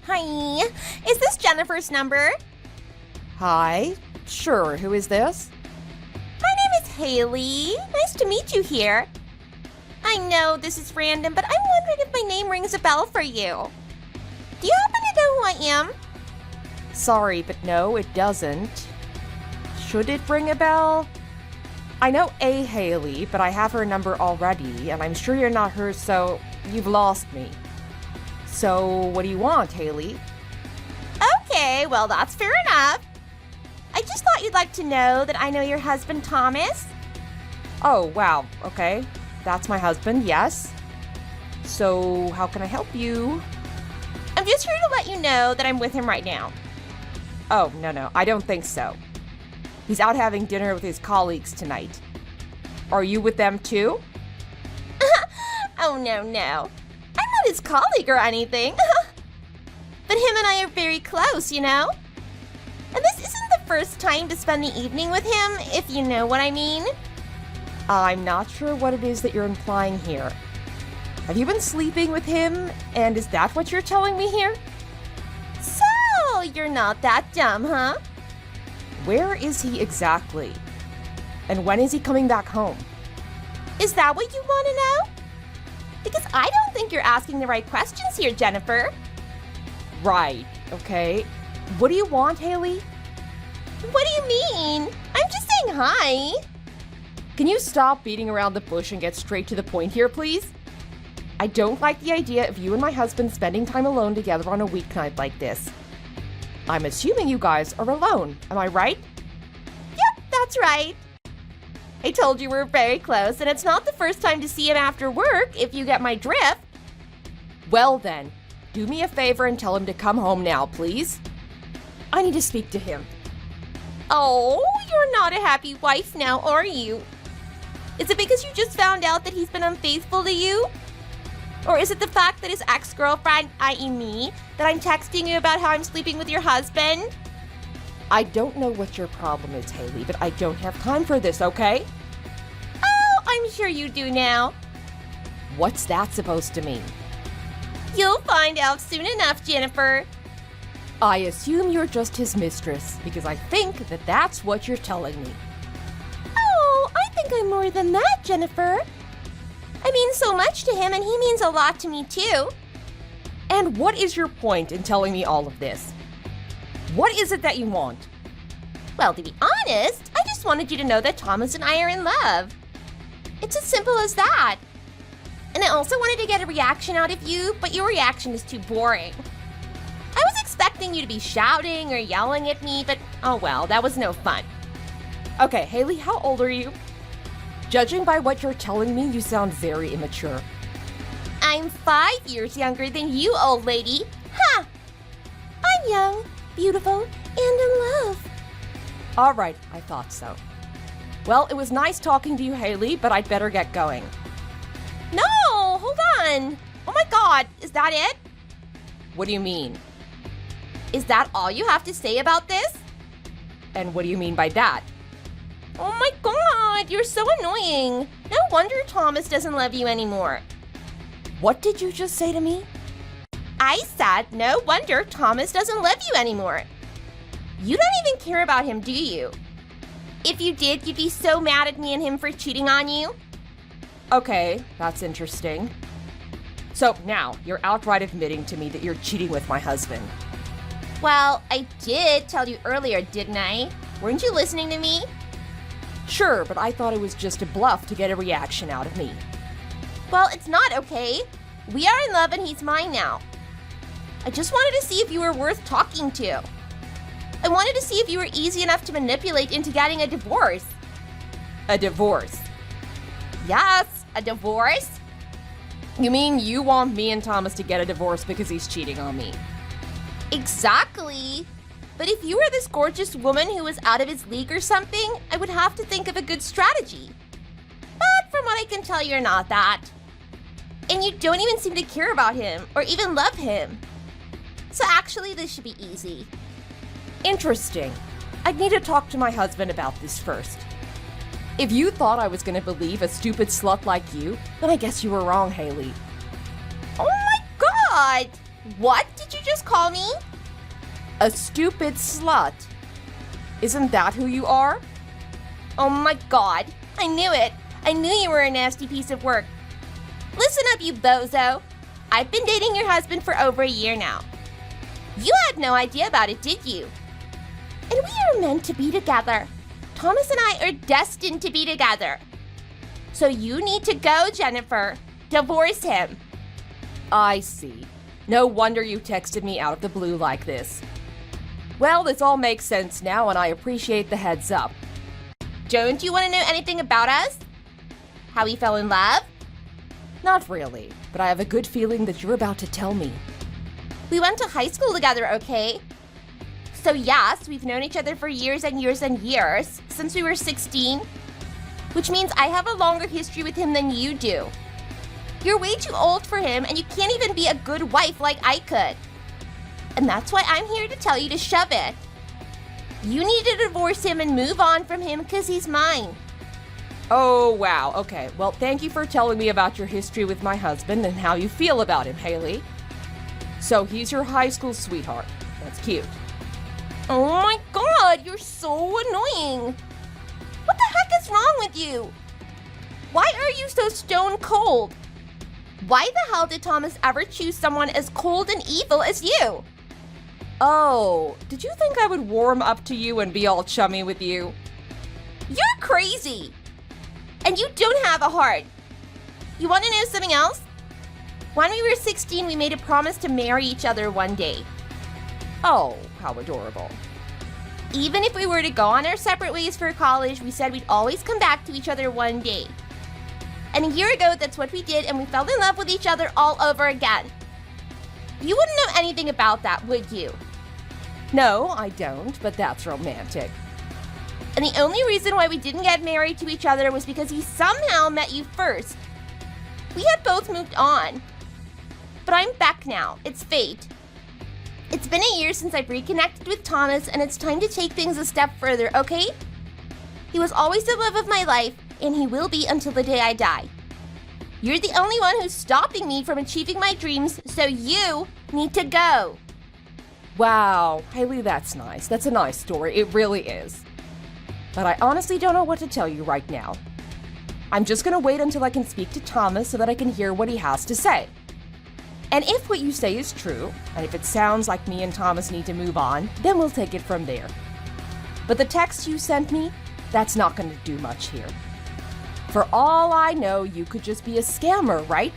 Hi. Is this Jennifer's number? Hi. Sure, who is this? My name is Haley. Nice to meet you here. I know this is random, but I'm wondering if my name rings a bell for you. Do you happen to know who I am? Sorry, but no, it doesn't. Should it ring a bell? I know a Haley, but I have her number already, and I'm sure you're not her, so you've lost me. So, what do you want, Haley? Okay, well, that's fair enough. I just thought you'd like to know that I know your husband, Thomas. Oh, wow, okay. That's my husband, yes. So, how can I help you? I'm just here to let you know that I'm with him right now. Oh, no, I don't think so. He's out having dinner with his colleagues tonight. Are you with them too? Oh, no. I'm not his colleague or anything. But him and I are very close, you know? And this isn't the first time to spend the evening with him, if you know what I mean. I'm not sure what it is that you're implying here. Have you been sleeping with him, and is that what you're telling me here? So, you're not that dumb, huh? Where is he exactly? And when is he coming back home? Is that what you want to know? Because I don't think you're asking the right questions here, Jennifer. Right, okay. What do you want, Haley? What do you mean? I'm just saying hi. Can you stop beating around the bush and get straight to the point here, please? I don't like the idea of you and my husband spending time alone together on a weeknight like this. I'm assuming you guys are alone, am I right? Yep, that's right. I told you we're very close, and it's not the first time to see him after work, if you get my drift. Well then, do me a favor and tell him to come home now, please. I need to speak to him. Oh, you're not a happy wife now, are you? Is it because you just found out that he's been unfaithful to you? Or is it the fact that his ex-girlfriend, i.e. me, that I'm texting you about how I'm sleeping with your husband? I don't know what your problem is, Haley, but I don't have time for this, okay? Oh, I'm sure you do now. What's that supposed to mean? You'll find out soon enough, Jennifer. I assume you're just his mistress, because I think that that's what you're telling me. Oh, I think I'm more than that, Jennifer. I mean so much to him, and he means a lot to me, too. And what is your point in telling me all of this? What is it that you want? Well, to be honest, I just wanted you to know that Thomas and I are in love. It's as simple as that. And I also wanted to get a reaction out of you, but your reaction is too boring. I was expecting you to be shouting or yelling at me, but oh well, that was no fun. Okay, Haley, how old are you? Judging by what you're telling me, you sound very immature. I'm 5 years younger than you, old lady. Ha! I'm young, beautiful, and in love. All right, I thought so. Well, it was nice talking to you, Haley, but I'd better get going. No, hold on. Oh my God, is that it? What do you mean? Is that all you have to say about this? And what do you mean by that? Oh my God, you're so annoying. No wonder Thomas doesn't love you anymore. What did you just say to me? I said, no wonder Thomas doesn't love you anymore. You don't even care about him, do you? If you did, you'd be so mad at me and him for cheating on you. Okay, that's interesting. So now, you're outright admitting to me that you're cheating with my husband. Well, I did tell you earlier, didn't I? Weren't you listening to me? Sure, but I thought it was just a bluff to get a reaction out of me. Well, it's not, okay? We are in love and he's mine now. I just wanted to see if you were worth talking to. I wanted to see if you were easy enough to manipulate into getting a divorce. A divorce? Yes, a divorce. You mean you want me and Thomas to get a divorce because he's cheating on me? Exactly. But if you were this gorgeous woman who was out of his league or something, I would have to think of a good strategy. But from what I can tell, you're not that. And you don't even seem to care about him or even love him. So actually, this should be easy. Interesting. I'd need to talk to my husband about this first. If you thought I was going to believe a stupid slut like you, then I guess you were wrong, Haley. Oh my God! What did you just call me? A stupid slut. Isn't that who you are? Oh my god, I knew it. I knew you were a nasty piece of work. Listen up, you bozo. I've been dating your husband for over a year now. You had no idea about it, did you? And we are meant to be together. Thomas and I are destined to be together. So you need to go, Jennifer. Divorce him. I see. No wonder you texted me out of the blue like this. Well, this all makes sense now, and I appreciate the heads up. Don't you want to know anything about us? How we fell in love? Not really, but I have a good feeling that you're about to tell me. We went to high school together, okay? So yes, we've known each other for years and years and years, since we were 16. Which means I have a longer history with him than you do. You're way too old for him, and you can't even be a good wife like I could. And that's why I'm here to tell you to shove it. You need to divorce him and move on from him because he's mine. Oh, wow. Okay, well, thank you for telling me about your history with my husband and how you feel about him, Haley. So he's your high school sweetheart. That's cute. Oh my god, you're so annoying. What the heck is wrong with you? Why are you so stone cold? Why the hell did Thomas ever choose someone as cold and evil as you? Oh, did you think I would warm up to you and be all chummy with you? You're crazy. And you don't have a heart. You want to know something else? When we were 16, we made a promise to marry each other one day. Oh, how adorable. Even if we were to go on our separate ways for college, we said we'd always come back to each other one day. And a year ago, that's what we did, and we fell in love with each other all over again. You wouldn't know anything about that, would you? No, I don't, but that's romantic. And the only reason why we didn't get married to each other was because he somehow met you first. We had both moved on. But I'm back now. It's fate. It's been a year since I've reconnected with Thomas, and it's time to take things a step further, okay? He was always the love of my life, and he will be until the day I die. You're the only one who's stopping me from achieving my dreams, so you need to go. Wow, Haley, that's nice. That's a nice story. It really is. But I honestly don't know what to tell you right now. I'm just gonna wait until I can speak to Thomas so that I can hear what he has to say. And if what you say is true, and if it sounds like me and Thomas need to move on, then we'll take it from there. But the text you sent me, that's not gonna do much here. For all I know, you could just be a scammer, right?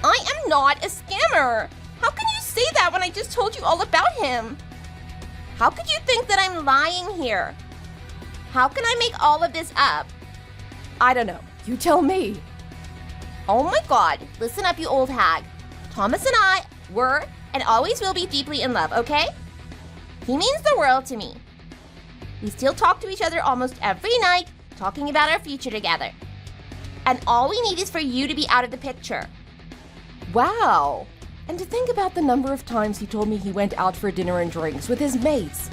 I am not a scammer. How can you say that when I just told you all about him? How could you think that I'm lying here? How can I make all of this up? I don't know. You tell me. Oh my god, listen up, you old hag. Thomas and I were and always will be deeply in love, okay? He means the world to me. We still talk to each other almost every night, talking about our future together. And all we need is for you to be out of the picture. Wow. And to think about the number of times he told me he went out for dinner and drinks with his mates.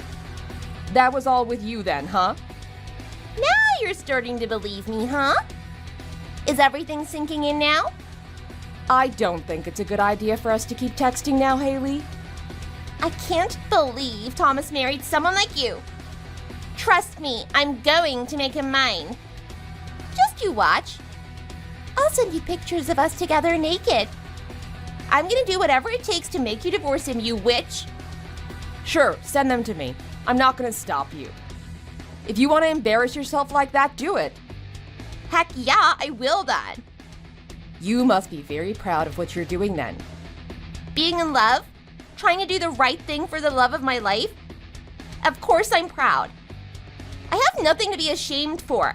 That was all with you then, huh? Now you're starting to believe me, huh? Is everything sinking in now? I don't think it's a good idea for us to keep texting now, Haley. I can't believe Thomas married someone like you. Trust me, I'm going to make him mine. Just you watch. I'll send you pictures of us together naked. I'm gonna do whatever it takes to make you divorce him, you witch. Sure, send them to me. I'm not gonna stop you. If you want to embarrass yourself like that, do it. Heck yeah, I will then. You must be very proud of what you're doing then. Being in love? Trying to do the right thing for the love of my life? Of course I'm proud. I have nothing to be ashamed for.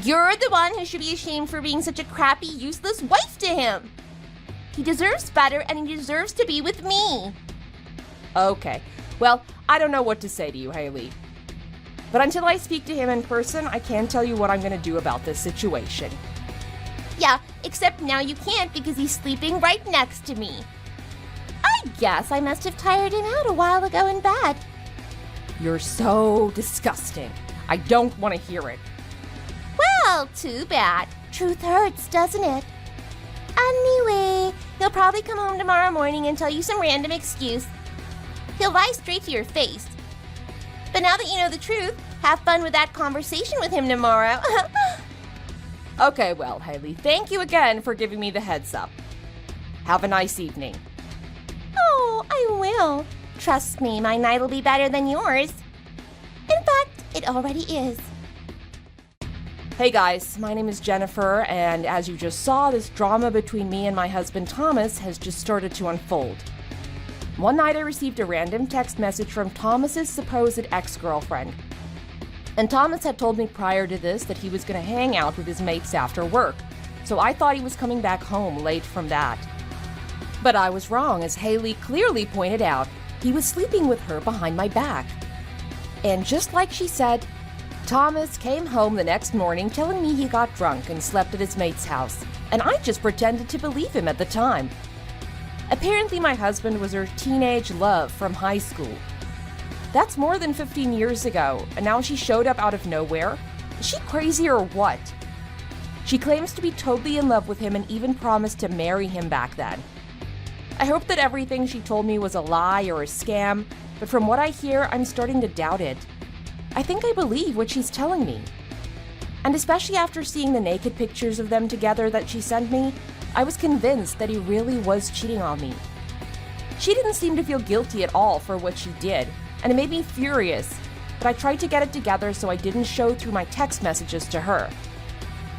You're the one who should be ashamed for being such a crappy, useless wife to him. He deserves better, and he deserves to be with me. Okay, well, I don't know what to say to you, Haley. But until I speak to him in person, I can't tell you what I'm going to do about this situation. Yeah, except now you can't because he's sleeping right next to me. I guess I must have tired him out a while ago in bed. You're so disgusting. I don't want to hear it. Well, too bad. Truth hurts, doesn't it? Anyway, He'll probably come home tomorrow morning and tell you some random excuse. He'll lie straight to your face. But now that you know the truth, have fun with that conversation with him tomorrow. Okay, well, Haley, thank you again for giving me the heads up. Have a nice evening. Oh, I will. Trust me, my night will be better than yours. In fact, it already is. Hey guys, my name is Jennifer, and as you just saw, this drama between me and my husband Thomas has just started to unfold. One night I received a random text message from Thomas's supposed ex-girlfriend. And Thomas had told me prior to this that he was going to hang out with his mates after work, so I thought he was coming back home late from that. But I was wrong, as Haley clearly pointed out, he was sleeping with her behind my back. And just like she said, Thomas came home the next morning telling me he got drunk and slept at his mate's house, and I just pretended to believe him at the time. Apparently my husband was her teenage love from high school. That's more than 15 years ago, and now she showed up out of nowhere? Is she crazy or what? She claims to be totally in love with him and even promised to marry him back then. I hope that everything she told me was a lie or a scam, but from what I hear, I'm starting to doubt it. I think I believe what she's telling me. And especially after seeing the naked pictures of them together that she sent me, I was convinced that he really was cheating on me. She didn't seem to feel guilty at all for what she did, and it made me furious, but I tried to get it together so I didn't show through my text messages to her.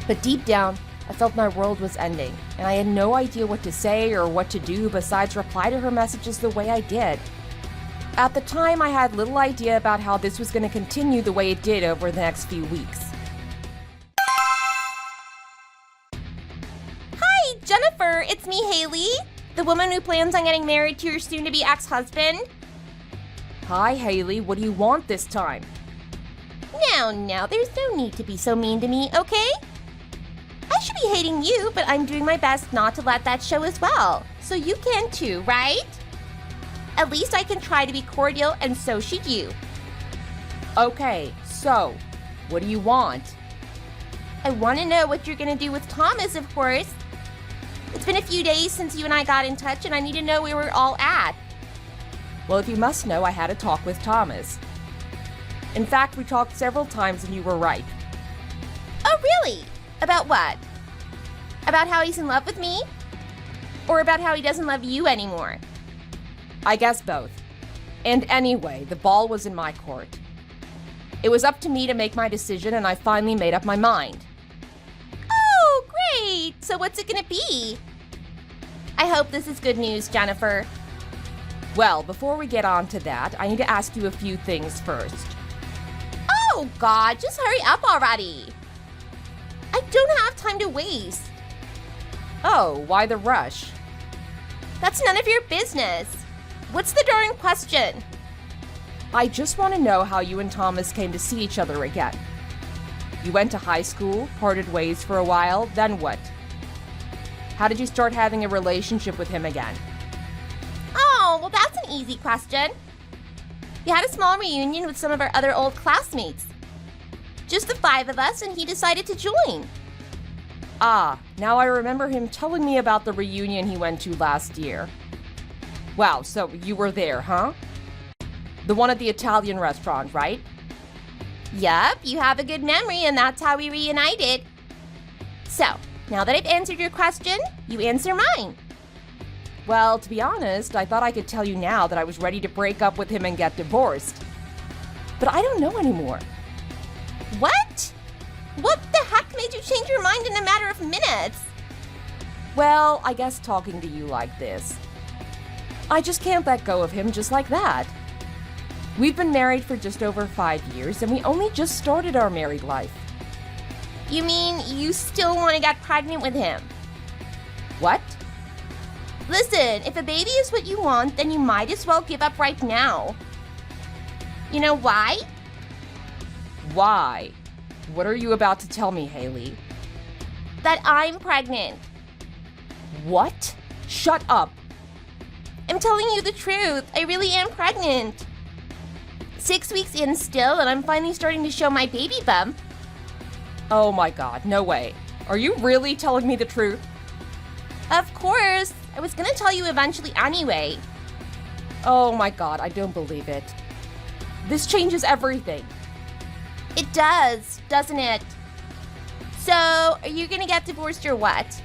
But deep down, I felt my world was ending, and I had no idea what to say or what to do besides reply to her messages the way I did. At the time, I had little idea about how this was going to continue the way it did over the next few weeks. Hi, Jennifer, it's me, Haley, the woman who plans on getting married to your soon-to-be ex-husband. Hi, Haley, what do you want this time? Now, there's no need to be so mean to me, okay? I should be hating you, but I'm doing my best not to let that show as well. So you can too, right? At least I can try to be cordial, and so should you. Okay, so, what do you want? I want to know what you're going to do with Thomas, of course. It's been a few days since you and I got in touch, and I need to know where we're all at. Well, if you must know, I had a talk with Thomas. In fact, we talked several times and you were right. Oh, really? About what? About how he's in love with me? Or about how he doesn't love you anymore? I guess both. And anyway, the ball was in my court. It was up to me to make my decision, and I finally made up my mind. Oh, great! So what's it gonna be? I hope this is good news, Jennifer. Well, before we get on to that, I need to ask you a few things first. Oh, God, just hurry up already. I don't have time to waste. Oh, why the rush? That's none of your business. What's the darn question? I just want to know how you and Thomas came to see each other again. You went to high school, parted ways for a while, then what? How did you start having a relationship with him again? Oh, well, that's an easy question. We had a small reunion with some of our other old classmates. Just the 5 of us, and he decided to join. Ah, now I remember him telling me about the reunion he went to last year. Wow, so you were there, huh? The one at the Italian restaurant, right? Yup, you have a good memory, and that's how we reunited. So, now that I've answered your question, you answer mine. Well, to be honest, I thought I could tell you now that I was ready to break up with him and get divorced. But I don't know anymore. What? What the heck made you change your mind in a matter of minutes? Well, I guess talking to you like this. I just can't let go of him just like that. We've been married for just over 5 years, and we only just started our married life. You mean you still want to get pregnant with him? What? Listen, if a baby is what you want, then you might as well give up right now. You know why? Why? What are you about to tell me, Haley? That I'm pregnant. What? Shut up. I'm telling you the truth. I really am pregnant. 6 weeks in still, and I'm finally starting to show my baby bump. Oh my God, no way. Are you really telling me the truth? Of course. I was gonna tell you eventually anyway. Oh my god, I don't believe it. This changes everything. It does, doesn't it? So, are you gonna get divorced or what?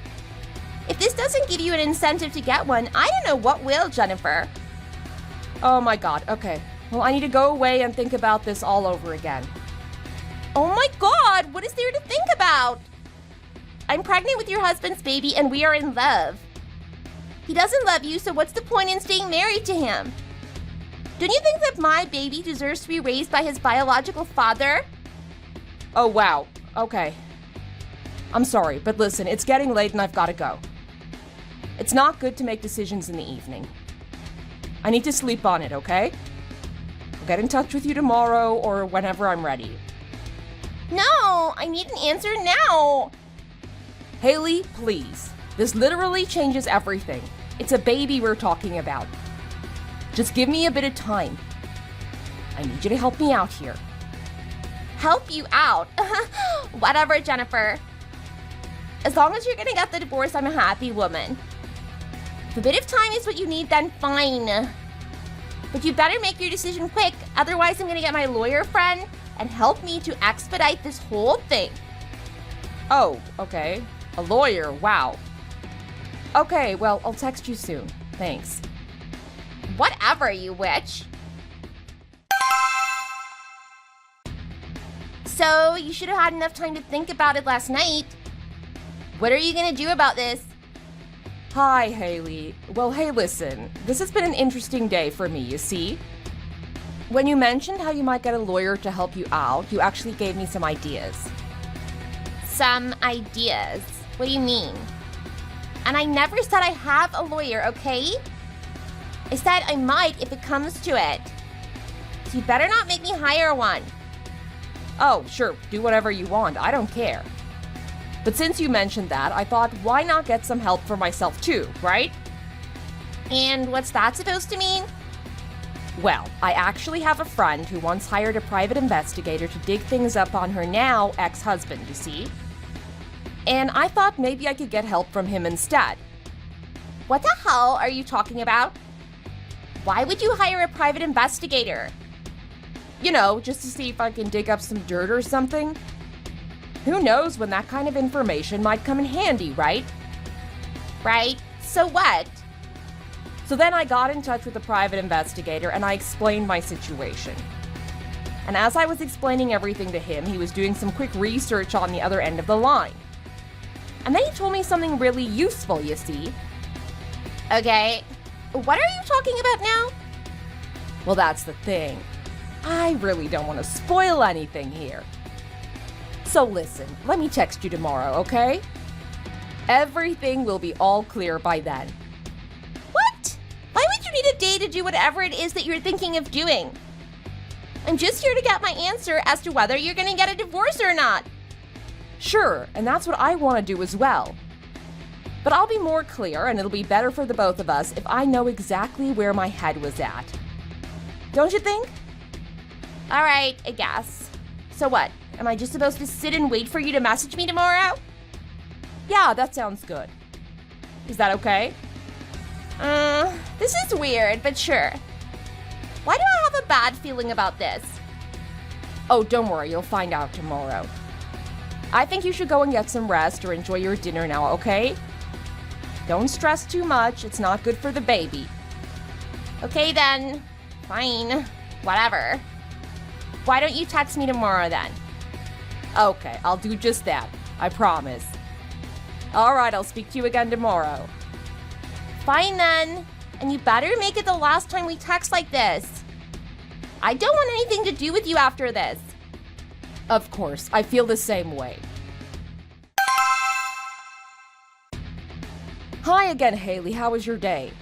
If this doesn't give you an incentive to get one, I don't know what will, Jennifer. Oh my god, okay. Well, I need to go away and think about this all over again. Oh my god, what is there to think about? I'm pregnant with your husband's baby and we are in love. He doesn't love you, so what's the point in staying married to him? Don't you think that my baby deserves to be raised by his biological father? Oh wow, okay. I'm sorry, but listen, it's getting late and I've got to go. It's not good to make decisions in the evening. I need to sleep on it, okay? I'll get in touch with you tomorrow or whenever I'm ready. No, I need an answer now. Haley, please. This literally changes everything. It's a baby we're talking about. Just give me a bit of time. I need you to help me out here. Help you out? Whatever, Jennifer. As long as you're gonna get the divorce, I'm a happy woman. If a bit of time is what you need, then fine. But you better make your decision quick, otherwise I'm gonna get my lawyer friend and help me to expedite this whole thing. Oh, okay. A lawyer, wow. Okay, well, I'll text you soon. Thanks. Whatever, you witch. So, you should have had enough time to think about it last night. What are you gonna do about this? Hi, Haley. Well, hey, listen. This has been an interesting day for me, you see? When you mentioned how you might get a lawyer to help you out, you actually gave me some ideas. Some ideas? What do you mean? And I never said I have a lawyer, okay? I said I might if it comes to it. So you better not make me hire one. Oh, sure, do whatever you want. I don't care. But since you mentioned that, I thought, why not get some help for myself too, right? And what's that supposed to mean? Well, I actually have a friend who once hired a private investigator to dig things up on her now ex-husband, you see? And I thought maybe I could get help from him instead. What the hell are you talking about? Why would you hire a private investigator? You know, just to see if I can dig up some dirt or something. Who knows when that kind of information might come in handy, right? Right? So what? So then I got in touch with the private investigator and I explained my situation. And as I was explaining everything to him, he was doing some quick research on the other end of the line. And then he told me something really useful, you see. Okay, what are you talking about now? Well, that's the thing. I really don't want to spoil anything here. So listen, let me text you tomorrow, okay? Everything will be all clear by then. What? Why would you need a day to do whatever it is that you're thinking of doing? I'm just here to get my answer as to whether you're gonna get a divorce or not. Sure, and that's what I want to do as well. But I'll be more clear, and it'll be better for the both of us if I know exactly where my head was at. Don't you think? All right, I guess. So what? Am I just supposed to sit and wait for you to message me tomorrow? Yeah, that sounds good. Is that okay? This is weird, but sure. Why do I have a bad feeling about this? Oh, don't worry, you'll find out tomorrow. I think you should go and get some rest or enjoy your dinner now, okay? Don't stress too much, it's not good for the baby. Okay then, fine, whatever. Why don't you text me tomorrow then? Okay, I'll do just that, I promise. Alright, I'll speak to you again tomorrow. Fine then, and you better make it the last time we text like this. I don't want anything to do with you after this. Of course, I feel the same way. Hi again, Haley. How was your day?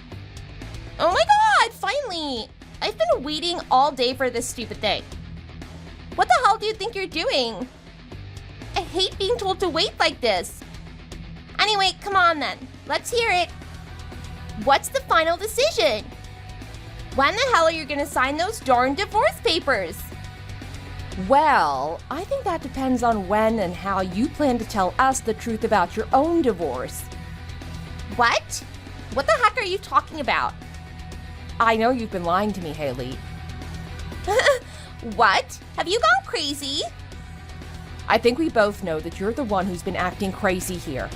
Oh my god, finally! I've been waiting all day for this stupid thing. What the hell do you think you're doing? I hate being told to wait like this. Anyway, come on then. Let's hear it. What's the final decision? When the hell are you gonna sign those darn divorce papers? Well, I think that depends on when and how you plan to tell us the truth about your own divorce. What? What the heck are you talking about? I know you've been lying to me, Haley. What? Have you gone crazy? I think we both know that you're the one who's been acting crazy here.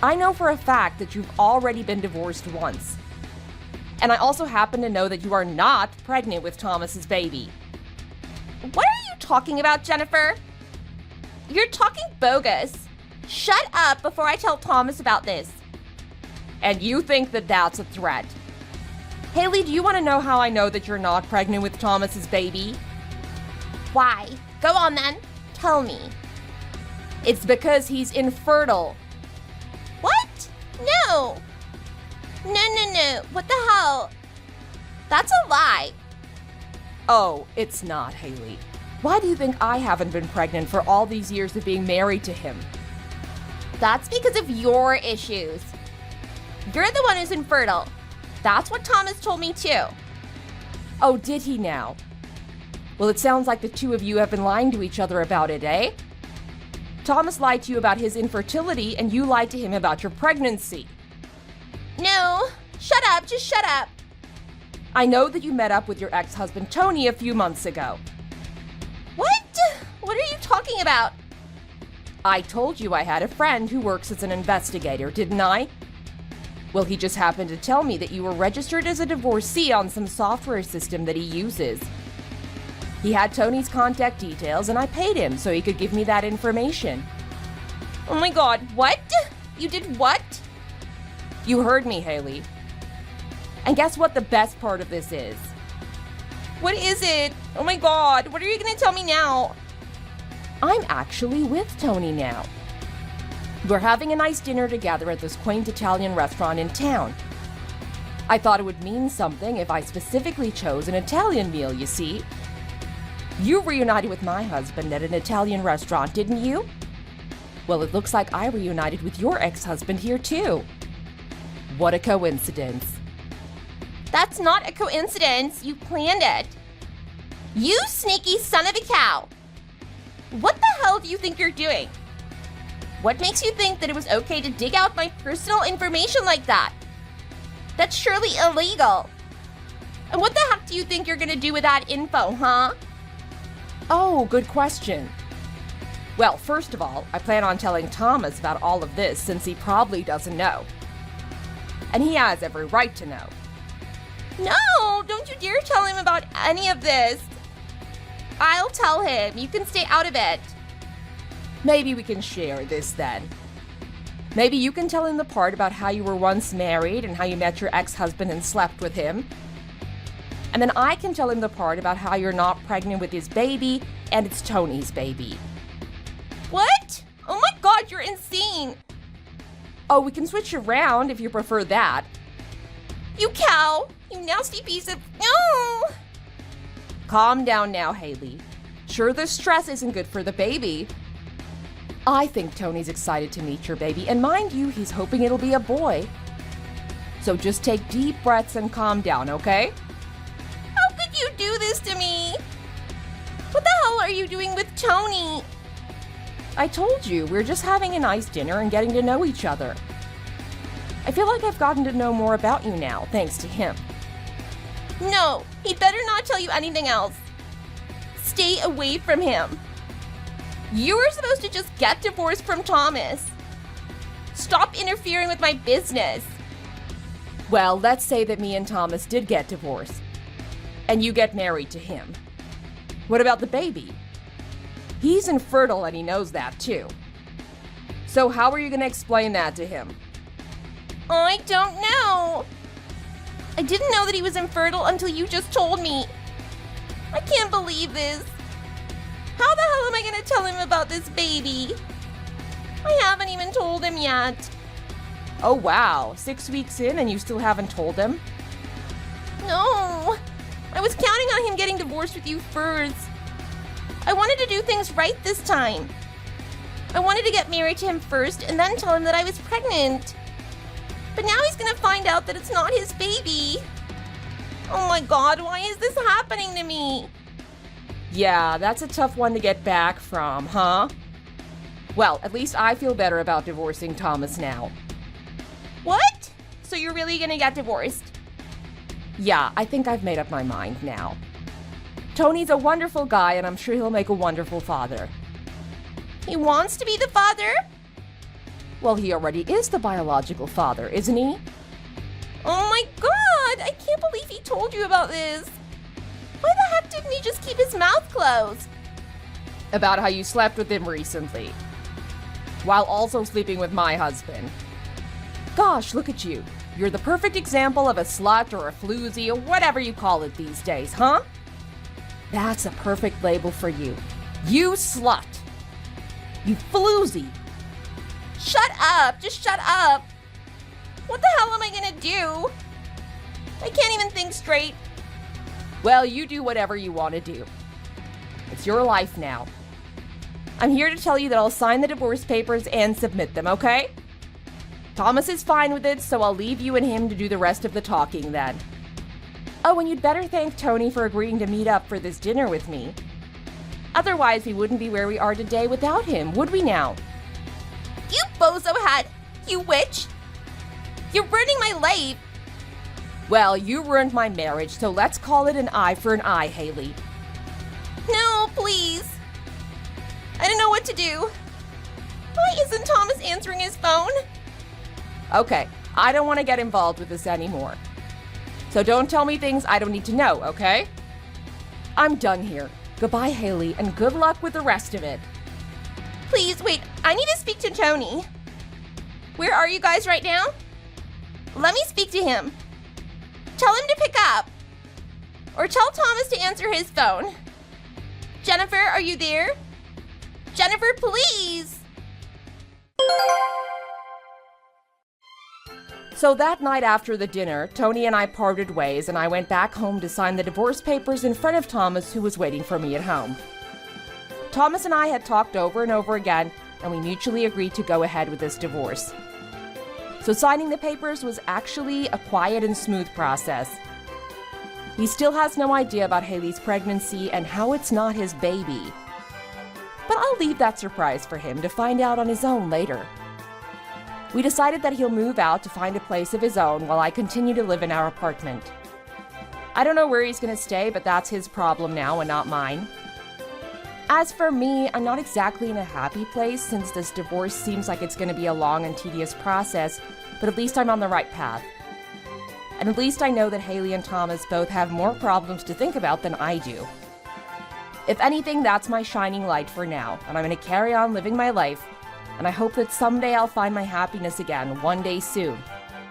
I know for a fact that you've already been divorced once. And I also happen to know that you are not pregnant with Thomas's baby. What are you talking about, Jennifer? You're talking bogus. Shut up before I tell Thomas about this. And you think that that's a threat? Haley, do you want to know how I know that you're not pregnant with Thomas's baby? Why? Go on then. Tell me. It's because he's infertile. What? No. No. What the hell? That's a lie. Oh, it's not, Haley. Why do you think I haven't been pregnant for all these years of being married to him? That's because of your issues. You're the one who's infertile. That's what Thomas told me too. Oh, did he now? Well, it sounds like the two of you have been lying to each other about it, eh? Thomas lied to you about his infertility, and you lied to him about your pregnancy. No. Shut up. Just shut up. I know that you met up with your ex-husband Tony a few months ago. What? What are you talking about? I told you I had a friend who works as an investigator, didn't I? Well, he just happened to tell me that you were registered as a divorcee on some software system that he uses. He had Tony's contact details, and I paid him so he could give me that information. Oh my god, what? You did what? You heard me, Haley. And guess what the best part of this is? What is it? Oh my god, what are you gonna tell me now? I'm actually with Tony now. We're having a nice dinner together at this quaint Italian restaurant in town. I thought it would mean something if I specifically chose an Italian meal, you see. You reunited with my husband at an Italian restaurant, didn't you? Well, it looks like I reunited with your ex-husband here too. What a coincidence. That's not a coincidence. You planned it. You sneaky son of a cow. What the hell do you think you're doing? What makes you think that it was okay to dig out my personal information like that? That's surely illegal. And what the heck do you think you're gonna do with that info, huh? Oh, good question. Well, first of all, I plan on telling Thomas about all of this since he probably doesn't know. And he has every right to know. No, don't you dare tell him about any of this. I'll tell him. You can stay out of it. Maybe we can share this then. Maybe you can tell him the part about how you were once married and how you met your ex-husband and slept with him. And then I can tell him the part about how you're not pregnant with his baby and it's Tony's baby. What? Oh my god, you're insane. Oh, we can switch around if you prefer that. You cow. You nasty piece of... No! Calm down now, Haley. Sure, the stress isn't good for the baby. I think Tony's excited to meet your baby, and mind you, he's hoping it'll be a boy. So just take deep breaths and calm down, okay? How could you do this to me? What the hell are you doing with Tony? I told you, we're just having a nice dinner and getting to know each other. I feel like I've gotten to know more about you now, thanks to him. No, he better not tell you anything else. Stay away from him. You were supposed to just get divorced from Thomas. Stop interfering with my business. Well, let's say that me and Thomas did get divorced, and you get married to him. What about the baby? He's infertile and he knows that too. So how are you going to explain that to him? I don't know. I didn't know that he was infertile until you just told me. I can't believe this. How the hell am I going to tell him about this baby? I haven't even told him yet. Oh wow, 6 weeks in and you still haven't told him? No. I was counting on him getting divorced with you first. I wanted to do things right this time. I wanted to get married to him first and then tell him that I was pregnant. But now he's gonna find out that it's not his baby. Oh my god, why is this happening to me? Yeah, that's a tough one to get back from, huh? Well, at least I feel better about divorcing Thomas now. What? So you're really gonna get divorced? Yeah, I think I've made up my mind now. Tony's a wonderful guy, and I'm sure he'll make a wonderful father. He wants to be the father? Well, he already is the biological father, isn't he? Oh my god! I can't believe he told you about this! Why the heck didn't he just keep his mouth closed? About how you slept with him recently. While also sleeping with my husband. Gosh, look at you. You're the perfect example of a slut or a floozy or whatever you call it these days, huh? That's a perfect label for you. You slut. You floozy. Shut up! Just shut up! What the hell am I gonna do? I can't even think straight. Well, you do whatever you want to do. It's your life now. I'm here to tell you that I'll sign the divorce papers and submit them, okay? Thomas is fine with it, so I'll leave you and him to do the rest of the talking then. Oh, and you'd better thank Tony for agreeing to meet up for this dinner with me. Otherwise, we wouldn't be where we are today without him, would we now? You bozo hat! You witch! You're ruining my life! Well, you ruined my marriage, so let's call it an eye for an eye, Haley. No, please! I don't know what to do. Why isn't Thomas answering his phone? Okay, I don't want to get involved with this anymore. So don't tell me things I don't need to know, okay? I'm done here. Goodbye, Haley, and good luck with the rest of it. Please, wait, I need to speak to Tony. Where are you guys right now? Let me speak to him. Tell him to pick up. Or tell Thomas to answer his phone. Jennifer, are you there? Jennifer, please! So that night after the dinner, Tony and I parted ways, and I went back home to sign the divorce papers in front of Thomas, who was waiting for me at home. Thomas and I had talked over and over again, and we mutually agreed to go ahead with this divorce. So signing the papers was actually a quiet and smooth process. He still has no idea about Haley's pregnancy and how it's not his baby. But I'll leave that surprise for him to find out on his own later. We decided that he'll move out to find a place of his own while I continue to live in our apartment. I don't know where he's gonna stay, but that's his problem now and not mine. As for me, I'm not exactly in a happy place since this divorce seems like it's gonna be a long and tedious process, but at least I'm on the right path. And at least I know that Haley and Thomas both have more problems to think about than I do. If anything, that's my shining light for now, and I'm gonna carry on living my life, and I hope that someday I'll find my happiness again, one day soon.